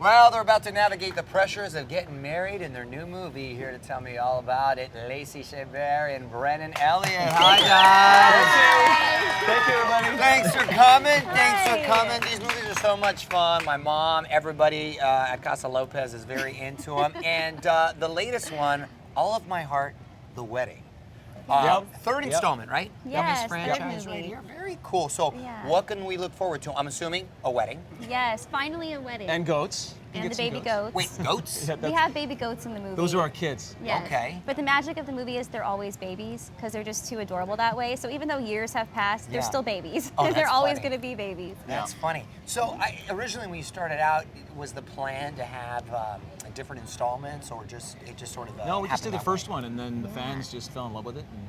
Well, they're about to navigate the pressures of getting married in their new movie. Here to tell me all about it, Lacey Chabert and Brennan, Elliott. Hi, guys. Thank you, everybody. Thanks for coming. Thanks for coming. These movies are so much fun. My mom, everybody at Casa Lopez is very into them. And the latest one, All of My Heart, The Wedding. Third installment, right? Yes, Of this franchise third right movie. here. Very cool. So, what can we look forward to? I'm assuming a wedding. Yes, finally a wedding. And goats. You And get the some baby goats. Wait, goats? We have baby goats in the movie. Those are our kids. Yes. Okay. But the magic of the movie is they're always babies because they're just too adorable that way. So even though years have passed, they're still babies. Oh, they're that's always funny. going to be babies. That's funny. So originally when you started out, was the plan to have different installments or just sort of No, we just did happened the that first way? one, and then the fans just fell in love with it and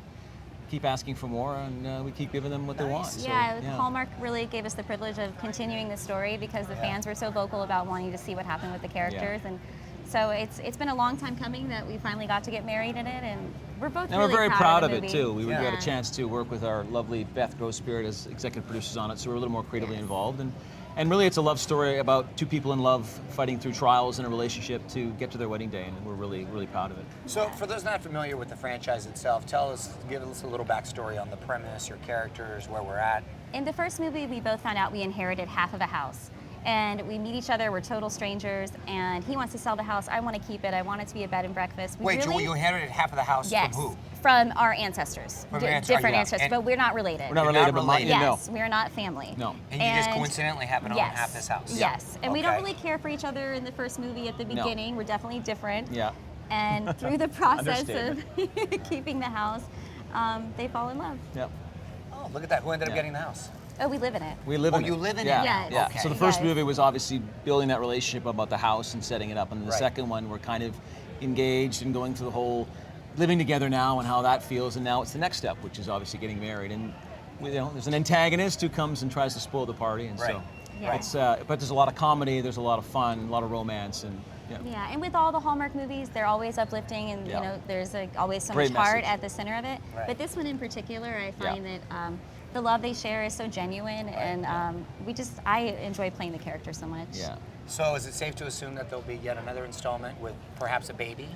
keep asking for more, and we keep giving them what they want. So, Yeah, Hallmark really gave us the privilege of continuing the story because the fans were so vocal about wanting to see what happened with the characters. And so it's been a long time coming that we finally got to get married in it, and we're both And really we're very proud of the it movie. too. We got a chance to work with our lovely Beth Gross-Spirit as executive producers on it, so we're a little more creatively involved. And really, it's a love story about two people in love fighting through trials in a relationship to get to their wedding day, and we're really, really proud of it. So for those not familiar with the franchise itself, give us a little backstory on the premise, your characters, where we're at. In the first movie, we both found out we inherited half of a house. And we meet each other, we're total strangers, and he wants to sell the house, I want to keep it, I want it to be a bed and breakfast. Wait, you inherited half of the house Yes, from who? from our ancestors. From Different ancestors, but we're not related. We're not related, but related. Yes, we're not family. No. And you just coincidentally happen to own half this house? Yes, and we don't Okay. really care for each other in the first movie at the No. beginning. We're definitely different. Yeah. And through the process of Understatement. keeping the house, they fall in love. Yep. Oh, look at that. Who ended up getting the house? Oh, we live in it. We live in it. you live in yeah. it? Yes. Yeah. Okay. So the first Yes. movie was obviously building that relationship about the house and setting it up, and then the Right. second one we're kind of engaged and going through the whole living together now and how that feels, and now it's the next step, which is obviously getting married. And there's an antagonist who comes and tries to spoil the party, and so Yeah. it's but there's a lot of comedy, there's a lot of fun, a lot of romance, and Yeah, and with all the Hallmark movies, they're always uplifting, and Yeah. you know, there's always so Great much heart message. at the center of it. Right. But this one in particular, I find that the love they share is so genuine, and I enjoy playing the character so much. yeah. So is it safe to assume that there'll be yet another installment with perhaps a baby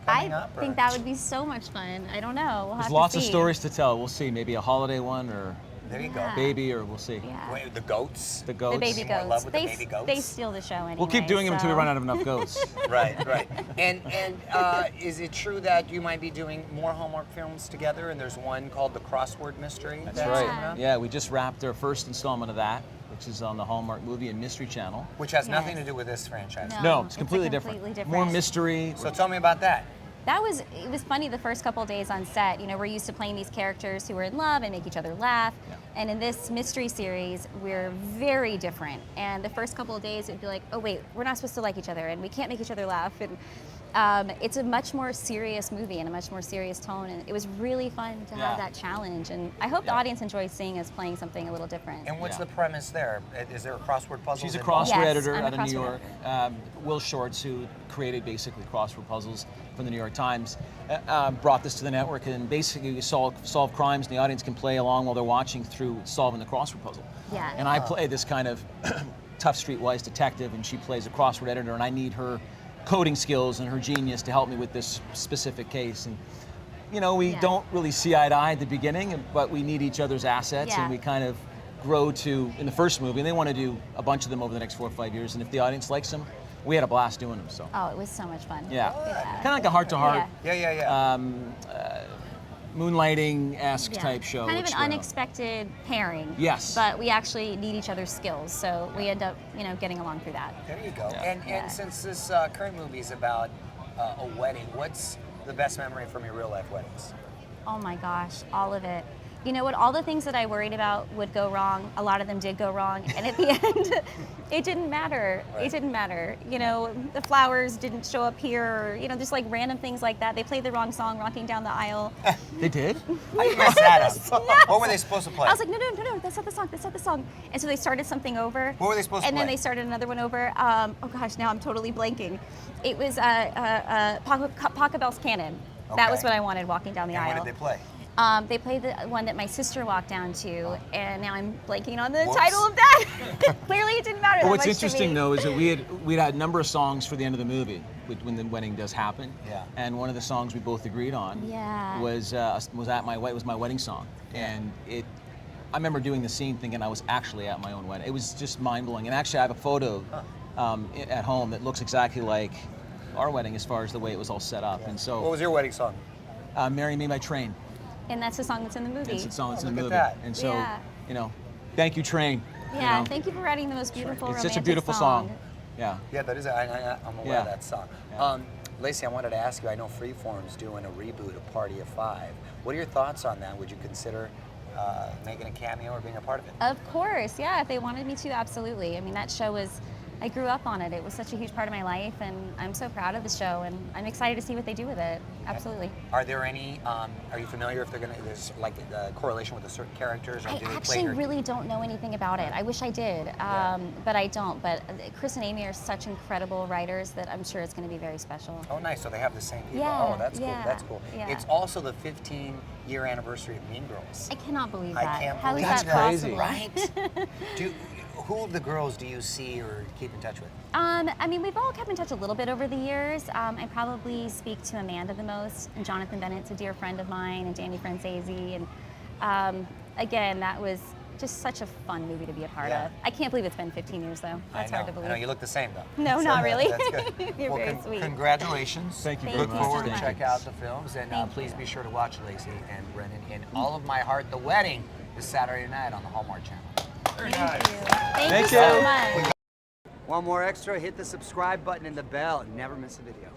I coming up? think that would be so much fun. I don't know. We'll There's have lots to of see. stories to tell. We'll see, maybe a holiday one or There you go. Yeah. baby, or we'll see. Yeah. Wait, the goats? The goats. The baby More goats. love with the baby goats? They steal the show anyway. We'll keep doing them until we so- run out of enough goats. Right. And is it true that you might be doing more Hallmark films together, and there's one called the Crossword Mystery? That's Yeah. right. Yeah, we just wrapped our first installment of that, which is on the Hallmark Movie and Mystery Channel. Which has nothing Yes. to do with this franchise. No. No, it's completely, completely different. More mystery. So tell me about that. It was funny the first couple of days on set. You know, we're used to playing these characters who are in love and make each other laugh. Yeah. And in this mystery series, we're very different. And the first couple of days, it'd be like, oh wait, we're not supposed to like each other, and we can't make each other laugh. And it's a much more serious movie and a much more serious tone. And it was really fun to have that challenge. And I hope the audience enjoys seeing us playing something a little different. And what's Yeah. the premise there? Is there a crossword puzzle? She's a involved? crossword Yes, editor I'm a out of New crossword York. Will Shorts, who created basically crossword puzzles for the New York Times, brought this to the network, and basically you solve crimes, and the audience can play along while they're watching through solving the crossword puzzle. Yeah. And I play this kind of tough streetwise detective, and she plays a crossword editor, and I need her coding skills and her genius to help me with this specific case. And you know, we don't really see eye to eye at the beginning, but we need each other's assets, and we kind of grow to, in the first movie, and they want to do a bunch of them over the next 4 or 5 years, and if the audience likes them, we had a blast doing them. So Oh, it was so much fun. yeah, Yeah. kind of like a heart-to-heart, Yeah. moonlighting-esque type show. Kind of which, an unexpected pairing. Yes. But we actually need each other's skills, so we end up, you know, getting along through that. There you go. Yeah. And since this current movie is about a wedding, what's the best memory from your real life weddings? Oh my gosh, all of it. You know what? All the things that I worried about would go wrong, a lot of them did go wrong, and at the end, it didn't matter. Right. It didn't matter. You know, the flowers didn't show up here, or, you know, just like random things like that. They played the wrong song, Rocking Down the Aisle. They did? I messed that up. Yes. What were they supposed to play? I was like, no, that's not the song, that's not the song. And so they started something over. What were they supposed to And then play? they started another one over. Oh gosh, now I'm totally blanking. It was Pachelbel's Canon. That was Okay. what I wanted, Walking Down the And Aisle. what did they play? They played the one that my sister walked down to, and now I'm blanking on the Whoops. title of that. Clearly, it didn't matter But that what's much interesting to me. though is that we'd had a number of songs for the end of the movie when the wedding does happen. Yeah. And one of the songs we both agreed on Yeah. was my wedding song, and I remember doing the scene thinking I was actually at my own wedding. It was just mind blowing. And actually, I have a photo at home that looks exactly like our wedding as far as the way it was all set up. And so, What was your wedding song? "Marry Me" by Train. And that's the song that's in the movie. It's the song that's in look the at movie. that. And so, Yeah. Thank you, Train. Yeah, you know. thank you for writing the most beautiful It's romantic such a beautiful song. Yeah. Yeah, that is. I'm aware Yeah. of that song. Yeah. Lacey, I wanted to ask you. I know Freeform's doing a reboot of Party of Five. What are your thoughts on that? Would you consider making a cameo or being a part of it? Of course, yeah. If they wanted me to, absolutely. I mean, that show was, I grew up on it. It was such a huge part of my life, and I'm so proud of the show, and I'm excited to see what they do with it. Absolutely. Are there any? Are you familiar if there's like a correlation with the certain characters? Or I do they play actually your- really don't know anything about it. I wish I did, but I don't. But Chris and Amy are such incredible writers that I'm sure it's going to be very special. Oh, nice. So they have the same people. Yeah, Oh, that's cool. yeah, That's cool. yeah. It's also the 15-year anniversary of Mean Girls. I cannot believe I that. can't How is believe that that. crazy. possible? Right? Who of the girls do you see or keep in touch with? I mean, we've all kept in touch a little bit over the years. I probably speak to Amanda the most, and Jonathan Bennett's a dear friend of mine, and Danny Franzese, and again, that was just such a fun movie to be a part Yeah. of. I can't believe it's been 15 years though. That's hard to believe. I know you look the same though. No, not really. That's good. You're well, very sweet. Congratulations. Thank you very Look much. forward to Thank check you. out the films, and Thank please you. be sure to watch Lacey and Brennan in All of My Heart, The Wedding, this Saturday night on the Hallmark Channel. Thank you. Thank Thank you so you. much. One more extra, hit the subscribe button and the bell and never miss a video.